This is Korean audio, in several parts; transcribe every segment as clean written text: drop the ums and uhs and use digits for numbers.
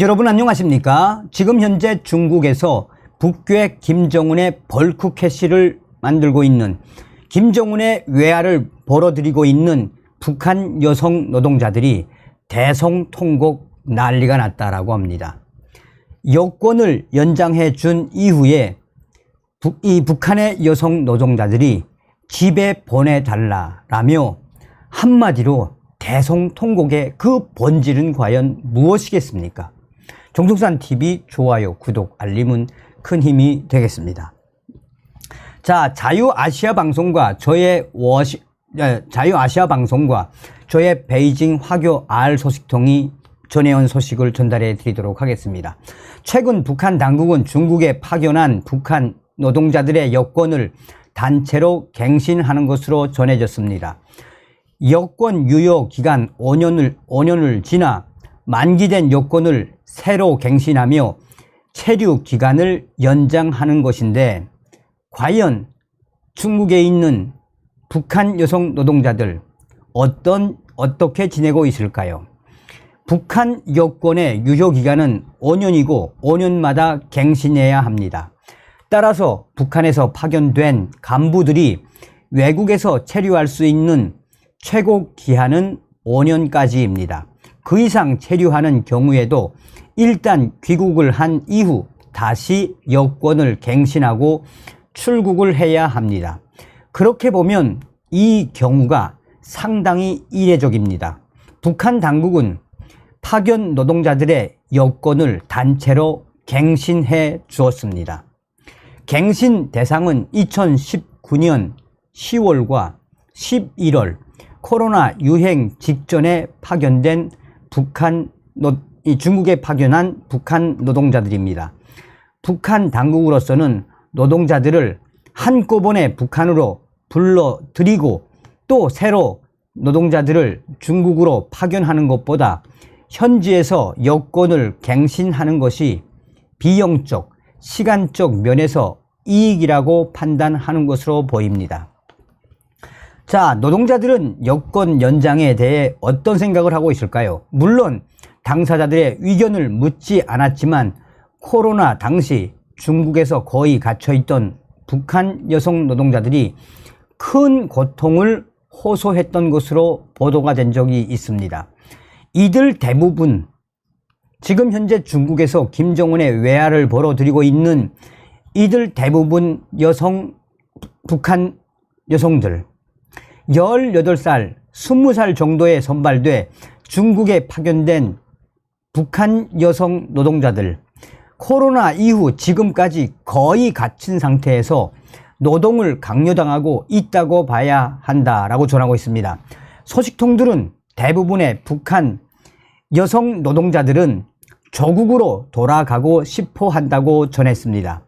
여러분 안녕하십니까? 지금 현재 중국에서 북괴 김정은의 벌크 캐시를 만들고 있는, 김정은의 외화를 벌어들이고 있는 북한 여성 노동자들이 대성통곡 난리가 났다라고 합니다. 여권을 연장해 준 이후에 이 북한의 여성 노동자들이 집에 보내달라라며 한마디로 대성통곡의 그 본질은 과연 무엇이겠습니까? 정성산TV 좋아요, 구독, 알림은 큰 힘이 되겠습니다. 자, 자유아시아 방송과 저의 베이징 화교 R 소식통이 전해온 소식을 전달해 드리도록 하겠습니다. 최근 북한 당국은 중국에 파견한 북한 노동자들의 여권을 단체로 갱신하는 것으로 전해졌습니다. 여권 유효 기간 5년을 지나 만기된 여권을 새로 갱신하며 체류 기간을 연장하는 것인데, 과연 중국에 있는 북한 여성 노동자들 어떻게 지내고 있을까요? 북한 여권의 유효 기간은 5년이고 5년마다 갱신해야 합니다. 따라서 북한에서 파견된 간부들이 외국에서 체류할 수 있는 최고 기한은 5년까지입니다. 그 이상 체류하는 경우에도 일단 귀국을 한 이후 다시 여권을 갱신하고 출국을 해야 합니다. 그렇게 보면 이 경우가 상당히 이례적입니다. 북한 당국은 파견 노동자들의 여권을 단체로 갱신해 주었습니다. 갱신 대상은 2019년 10월과 11월 코로나 유행 직전에 파견된 중국에 파견한 북한 노동자들입니다. 북한 당국으로서는 노동자들을 한꺼번에 북한으로 불러들이고 또 새로 노동자들을 중국으로 파견하는 것보다 현지에서 여권을 갱신하는 것이 비용적, 시간적 면에서 이익이라고 판단하는 것으로 보입니다. 자, 노동자들은 여권 연장에 대해 어떤 생각을 하고 있을까요? 물론 당사자들의 의견을 묻지 않았지만 코로나 당시 중국에서 거의 갇혀있던 북한 여성 노동자들이 큰 고통을 호소했던 것으로 보도가 된 적이 있습니다. 이들 대부분 지금 현재 중국에서 김정은의 외화를 벌어들이고 있는 이들 대부분 북한 여성들 18살, 20살 정도에 선발돼 중국에 파견된 북한 여성 노동자들, 코로나 이후 지금까지 거의 갇힌 상태에서 노동을 강요당하고 있다고 봐야 한다라고 전하고 있습니다. 소식통들은 대부분의 북한 여성 노동자들은 조국으로 돌아가고 싶어 한다고 전했습니다.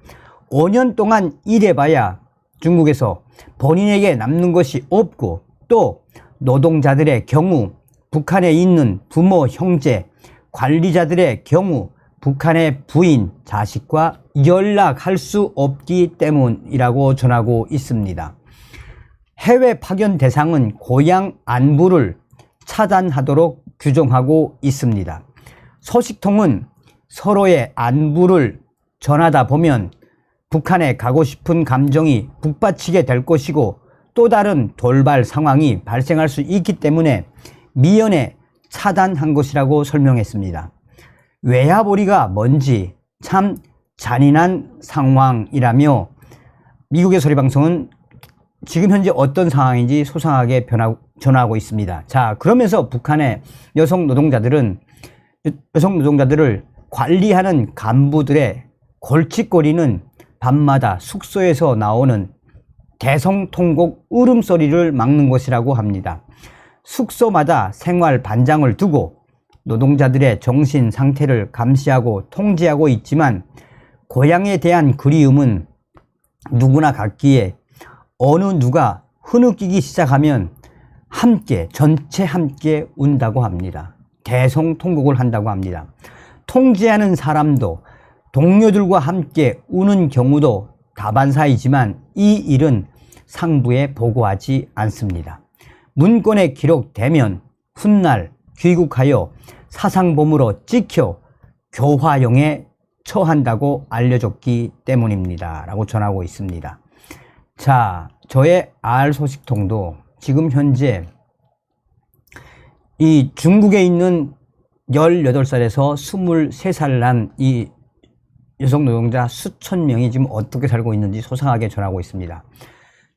5년 동안 일해봐야 중국에서 본인에게 남는 것이 없고, 또 노동자들의 경우 북한에 있는 부모, 형제, 관리자들의 경우 북한의 부인, 자식과 연락할 수 없기 때문이라고 전하고 있습니다. 해외 파견 대상은 고향 안부를 차단하도록 규정하고 있습니다. 소식통은 서로의 안부를 전하다 보면 북한에 가고 싶은 감정이 북받치게 될 것이고 또 다른 돌발 상황이 발생할 수 있기 때문에 미연에 차단한 것이라고 설명했습니다. 외화벌이가 뭔지 참 잔인한 상황이라며 미국의 소리방송은 지금 현재 어떤 상황인지 소상하게 전하고 있습니다. 자, 그러면서 북한의 여성 노동자들을 관리하는 간부들의 골칫거리는 밤마다 숙소에서 나오는 대성통곡 울음소리를 막는 것이라고 합니다. 숙소마다 생활 반장을 두고 노동자들의 정신 상태를 감시하고 통제하고 있지만 고향에 대한 그리움은 누구나 같기에 어느 누가 흐느끼기 시작하면 전체 함께 운다고 합니다. 대성통곡을 한다고 합니다. 통제하는 사람도 동료들과 함께 우는 경우도 다반사이지만 이 일은 상부에 보고하지 않습니다. 문건에 기록되면 훗날 귀국하여 사상범으로 찍혀 교화형에 처한다고 알려졌기 때문입니다. 라고 전하고 있습니다. 자, 저의 R 소식통도 지금 현재 이 중국에 있는 18살에서 23살 난 이 여성 노동자 수천 명이 지금 어떻게 살고 있는지 소상하게 전하고 있습니다.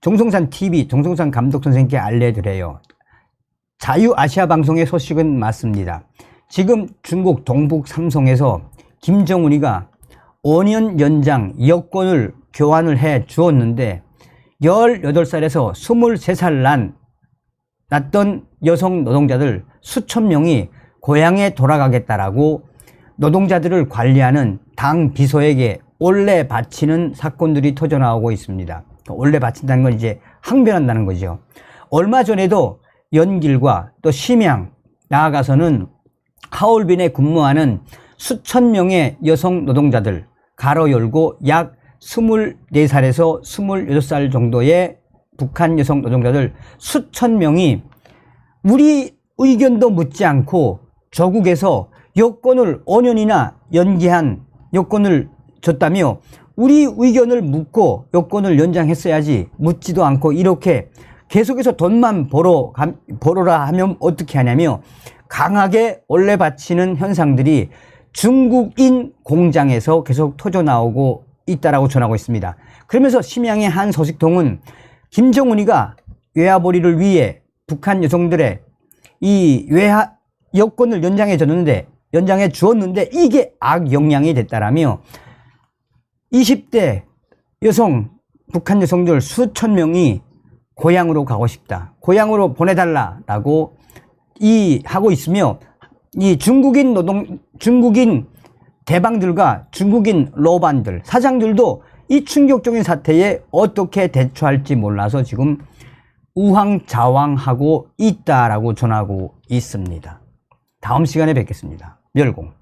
종성산 TV, 종성산 감독 선생님께 알려드려요. 자유아시아 방송의 소식은 맞습니다. 지금 중국 동북 삼성에서 김정은이가 5년 연장 여권을 교환을 해 주었는데 18살에서 23살 났던 여성 노동자들 수천 명이 고향에 돌아가겠다라고 노동자들을 관리하는 당 비서에게 올레 바치는 사건들이 터져나오고 있습니다. 올레 바친다는 건 이제 항변한다는 거죠. 얼마 전에도 연길과 또 심양, 나아가서는 하얼빈에 근무하는 수천 명의 여성 노동자들, 가로 열고 약 24살에서 26살 정도의 북한 여성 노동자들 수천 명이 우리 의견도 묻지 않고 조국에서 여권을 5년이나 연기한 여권을 줬다며 우리 의견을 묻고 여권을 연장했어야지 묻지도 않고 이렇게 계속해서 돈만 벌어라 하면 어떻게 하냐며 강하게 올레 바치는 현상들이 중국인 공장에서 계속 터져나오고 있다라고 전하고 있습니다. 그러면서 심양의 한 소식통은 김정은이가 외화벌이를 위해 북한 여성들의 이 외화 여권을 연장해 주었는데 이게 악영향이 됐다라며 20대 여성, 북한 여성들 수천 명이 고향으로 가고 싶다. 고향으로 보내달라라고 하고 있으며 이 중국인 대방들과 중국인 로반들, 사장들도 이 충격적인 사태에 어떻게 대처할지 몰라서 지금 우왕좌왕하고 있다라고 전하고 있습니다. 다음 시간에 뵙겠습니다. 멸공.